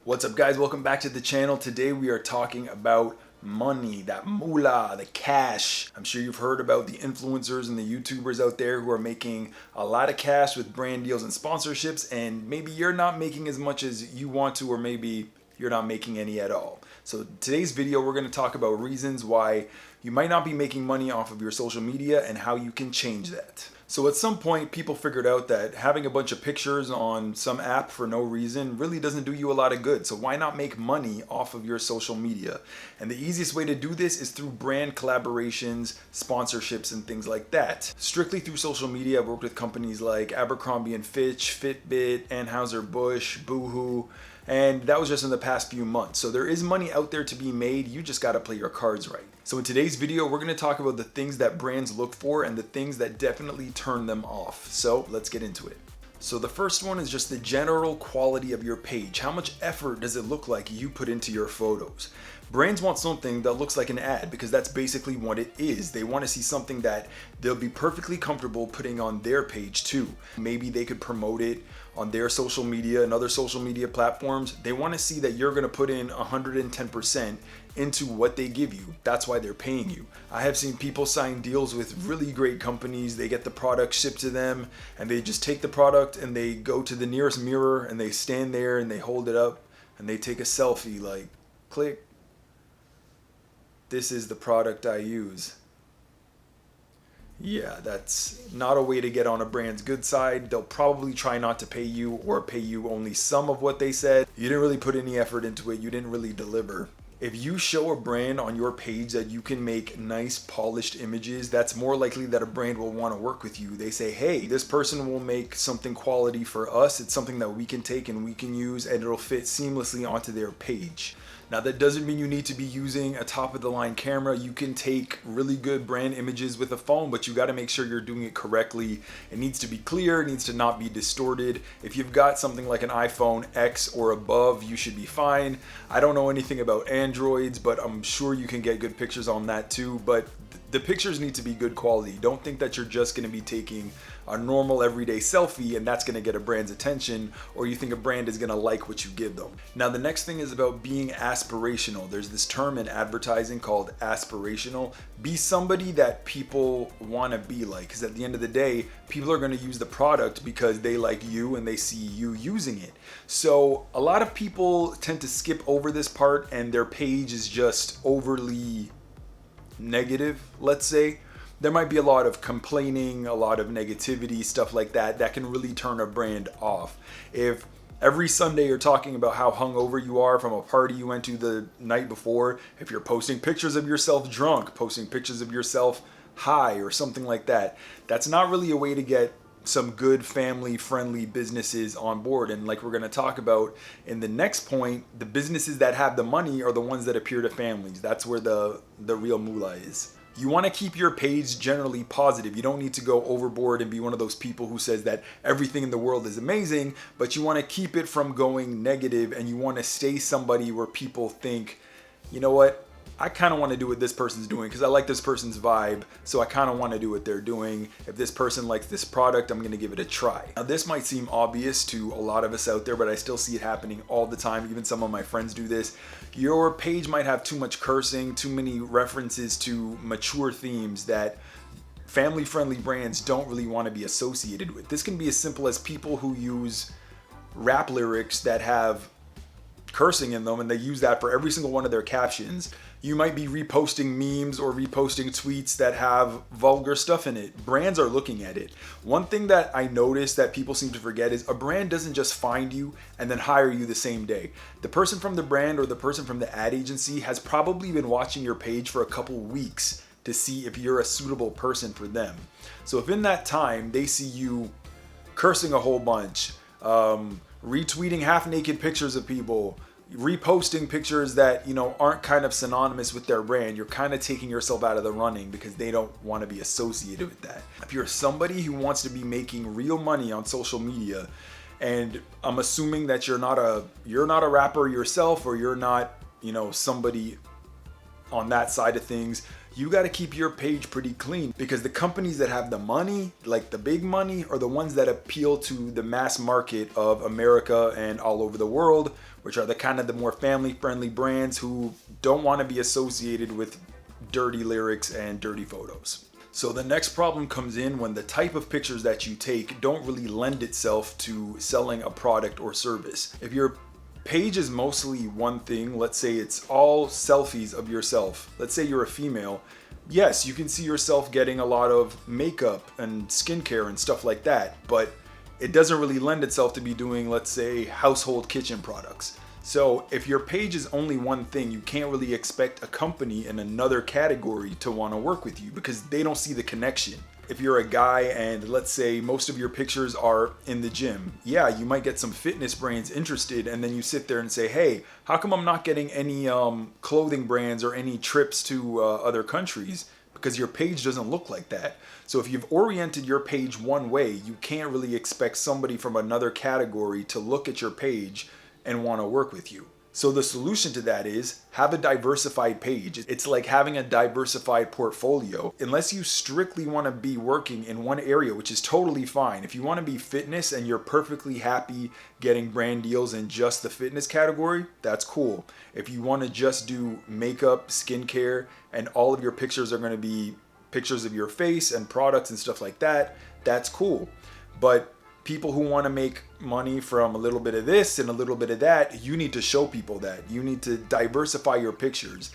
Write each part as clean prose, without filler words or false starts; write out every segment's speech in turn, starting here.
What's up, guys? Welcome back to the channel. Today we are talking about money, that moolah, the cash. I'm sure you've heard about the influencers and the YouTubers out there who are making a lot of cash with brand deals and sponsorships, and maybe you're not making as much as you want to, or maybe you're not making any at all. So today's video, we're going to talk about reasons why you might not be making money off of your social media and how you can change that. So at some point, people figured out that having a bunch of pictures on some app for no reason really doesn't do you a lot of good. So why not make money off of your social media? And the easiest way to do this is through brand collaborations, sponsorships, and things like that. Strictly through social media, I've worked with companies like Abercrombie and Fitch, Fitbit, Anheuser-Busch, Boohoo, and that was just in the past few months. So there is money out there to be made. You just got to play your cards right. So in today's video, we're going to talk about the things that brands look for and the things that definitely turn them off. So let's get into it. So the first one is just the general quality of your page. How much effort does it look like you put into your photos? Brands want something that looks like an ad because that's basically what it is. They want to see something that they'll be perfectly comfortable putting on their page too. Maybe they could promote it on their social media and other social media platforms. They want to see that you're going to put in 110% into what they give you. That's why they're paying you. I have seen people sign deals with really great companies. They get the product shipped to them and they just take the product and they go to the nearest mirror and they stand there and they hold it up and they take a selfie, like, click. This is the product I use. Yeah, that's not a way to get on a brand's good side. They'll probably try not to pay you or pay you only some of what they said. You didn't really put any effort into it. You didn't really deliver. If you show a brand on your page that you can make nice polished images, that's more likely that a brand will want to work with you. They say, hey, this person will make something quality for us. It's something that we can take and we can use and it'll fit seamlessly onto their page. Now that doesn't mean you need to be using a top of the line camera. You can take really good brand images with a phone, but you got to make sure you're doing it correctly. It needs to be clear, it needs to not be distorted. If you've got something like an iPhone X or above, you should be fine. I don't know anything about Androids, but I'm sure you can get good pictures on that too. But the pictures need to be good quality. Don't think that you're just going to be taking a normal everyday selfie and that's going to get a brand's attention, or you think a brand is going to like what you give them. Now the next thing is about being aspirational. There's this term in advertising called aspirational. Be somebody that people want to be like, because at the end of the day, people are going to use the product because they like you and they see you using it. So a lot of people tend to skip over this part and their page is just overly negative, let's say. There might be a lot of complaining, a lot of negativity, stuff like that, that can really turn a brand off. If every Sunday you're talking about how hungover you are from a party you went to the night before, if you're posting pictures of yourself drunk, posting pictures of yourself high or something like that, that's not really a way to get some good family-friendly businesses on board. And like we're going to talk about in the next point, the businesses that have the money are the ones that appeal to families. That's where the real moolah is. You want to keep your page generally positive. You don't need to go overboard and be one of those people who says that everything in the world is amazing, but you want to keep it from going negative, and you want to stay somebody where people think, you know what, I kind of want to do what this person's doing because I like this person's vibe, so I kind of want to do what they're doing. If this person likes this product, I'm going to give it a try. Now this might seem obvious to a lot of us out there, but I still see it happening all the time. Even some of my friends do this. Your page might have too much cursing, too many references to mature themes that family-friendly brands don't really want to be associated with. This can be as simple as people who use rap lyrics that have cursing in them and they use that for every single one of their captions. You might be reposting memes or reposting tweets that have vulgar stuff in it. Brands are looking at it. One thing that I noticed that people seem to forget is a brand doesn't just find you and then hire you the same day. The person from the brand or the person from the ad agency has probably been watching your page for a couple weeks to see if you're a suitable person for them. So if in that time they see you cursing a whole bunch, retweeting half-naked pictures of people, reposting pictures that, you know, aren't kind of synonymous with their brand, you're kind of taking yourself out of the running because they don't want to be associated with that. If you're somebody who wants to be making real money on social media, and I'm assuming that you're not a rapper yourself, or you're not, you know, somebody on that side of things, You got to keep your page pretty clean, because the companies that have the money, like the big money, are the ones that appeal to the mass market of America and all over the world, which are the kind of the more family friendly brands who don't want to be associated with dirty lyrics and dirty photos. So the next problem comes in when the type of pictures that you take don't really lend itself to selling a product or service. If your page is mostly one thing, let's say it's all selfies of yourself, let's say you're a female, yes, you can see yourself getting a lot of makeup and skincare and stuff like that, but it doesn't really lend itself to be doing, let's say, household kitchen products. So if your page is only one thing, you can't really expect a company in another category to want to work with you, because they don't see the connection. If you're a guy and let's say most of your pictures are in the gym, yeah, you might get some fitness brands interested, and then you sit there and say, hey, how come I'm not getting any clothing brands or any trips to other countries? Because your page doesn't look like that. So if you've oriented your page one way, you can't really expect somebody from another category to look at your page and want to work with you. So the solution to that is have a diversified page. It's like having a diversified portfolio. Unless you strictly want to be working in one area, which is totally fine. If you want to be fitness and you're perfectly happy getting brand deals in just the fitness category, that's cool. If you want to just do makeup, skincare, and all of your pictures are going to be pictures of your face and products and stuff like that, that's cool. But people who want to make money from a little bit of this and a little bit of that, you need to show people that. You need to diversify your pictures.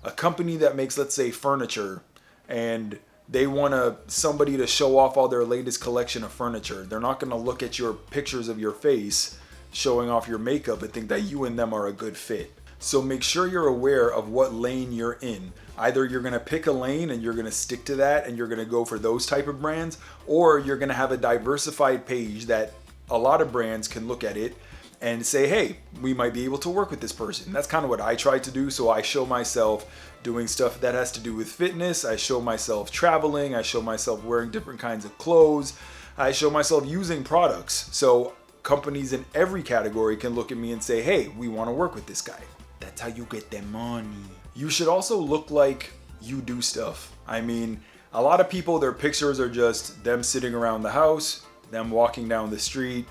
A company that makes, let's say, furniture, and they want somebody to show off all their latest collection of furniture, they're not going to look at your pictures of your face showing off your makeup and think that you and them are a good fit. So make sure you're aware of what lane you're in. Either you're going to pick a lane and you're going to stick to that and you're going to go for those type of brands, or you're going to have a diversified page that a lot of brands can look at it and say, hey, we might be able to work with this person. That's kind of what I try to do. So I show myself doing stuff that has to do with fitness. I show myself traveling. I show myself wearing different kinds of clothes. I show myself using products. So companies in every category can look at me and say, hey, we want to work with this guy. That's how you get their money. You should also look like you do stuff. I mean, a lot of people, their pictures are just them sitting around the house, them walking down the street.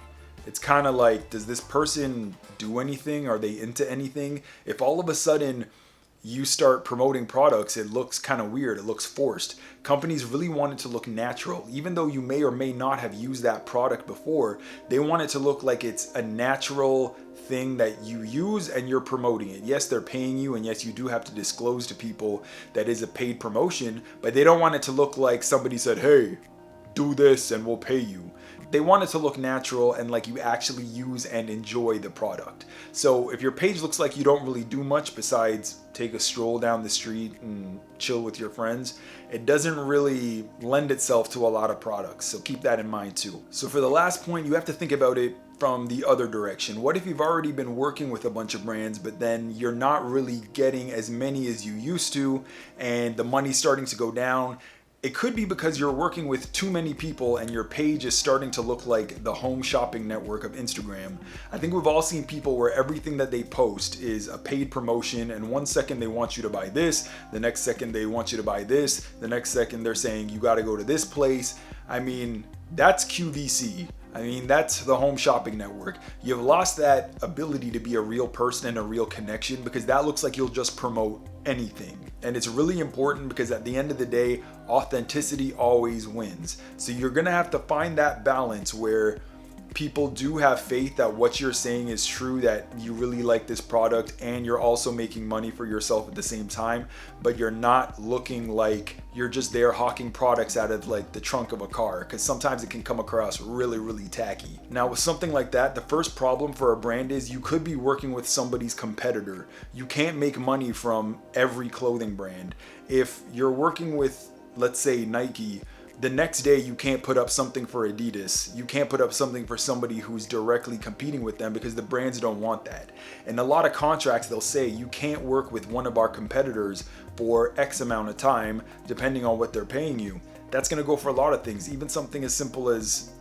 It's kind of like, does this person do anything? Are they into anything? If all of a sudden you start promoting products, it looks kind of weird. It looks forced. Companies really want it to look natural. Even though you may or may not have used that product before, they want it to look like it's a natural thing that you use and you're promoting it. Yes, they're paying you, and yes, you do have to disclose to people that is a paid promotion, but they don't want it to look like somebody said, hey, do this and we'll pay you. They want it to look natural and like you actually use and enjoy the product. So if your page looks like you don't really do much besides take a stroll down the street and chill with your friends, it doesn't really lend itself to a lot of products. So keep that in mind too. So for the last point, you have to think about it from the other direction. What if you've already been working with a bunch of brands, but then you're not really getting as many as you used to and the money's starting to go down? It could be because you're working with too many people and your page is starting to look like the home shopping network of Instagram. I think we've all seen people where everything that they post is a paid promotion, and one second they want you to buy this, the next second they want you to buy this, the next second they're saying you got to go to this place. I mean, that's QVC. I mean, that's the home shopping network. You've lost that ability to be a real person and a real connection, because that looks like you'll just promote anything. And it's really important because at the end of the day, authenticity always wins. So you're gonna have to find that balance where people do have faith that what you're saying is true, that you really like this product, and you're also making money for yourself at the same time, but you're not looking like you're just there hawking products out of like the trunk of a car, because sometimes it can come across really, really tacky. Now with something like that, the first problem for a brand is you could be working with somebody's competitor. You can't make money from every clothing brand. If you're working with, let's say, Nike, the next day you can't put up something for Adidas. You can't put up something for somebody who's directly competing with them, because the brands don't want that. And a lot of contracts, they'll say you can't work with one of our competitors for X amount of time, depending on what they're paying you. That's gonna go for a lot of things, even something as simple as,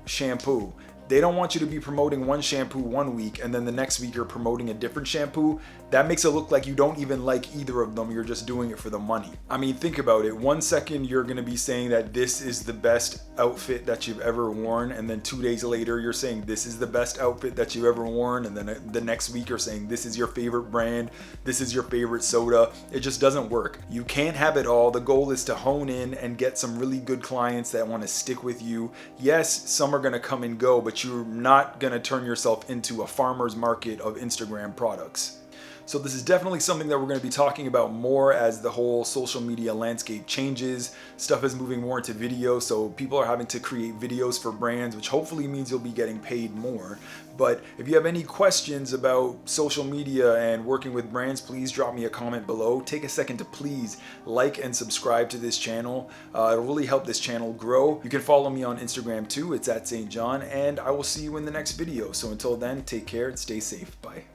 shampoo. They don't want you to be promoting one shampoo one week and then the next week you're promoting a different shampoo. That makes it look like you don't even like either of them. You're just doing it for the money. I mean, think about it. 1 second you're gonna be saying that this is the best outfit that you've ever worn, and then 2 days later you're saying this is the best outfit that you've ever worn, and then the next week you're saying this is your favorite brand, this is your favorite soda. It just doesn't work. You can't have it all. The goal is to hone in and get some really good clients that want to stick with you. Yes, some are gonna come and go, but you're not gonna turn yourself into a farmer's market of Instagram products. So this is definitely something that we're going to be talking about more as the whole social media landscape changes. Stuff is moving more into video, so people are having to create videos for brands, which hopefully means you'll be getting paid more. But if you have any questions about social media and working with brands, please drop me a comment below. Take a second to please like and subscribe to this channel. It'll really help this channel grow. You can follow me on Instagram too. It's at St.Jon, and I will see you in the next video. So until then, take care and stay safe. Bye.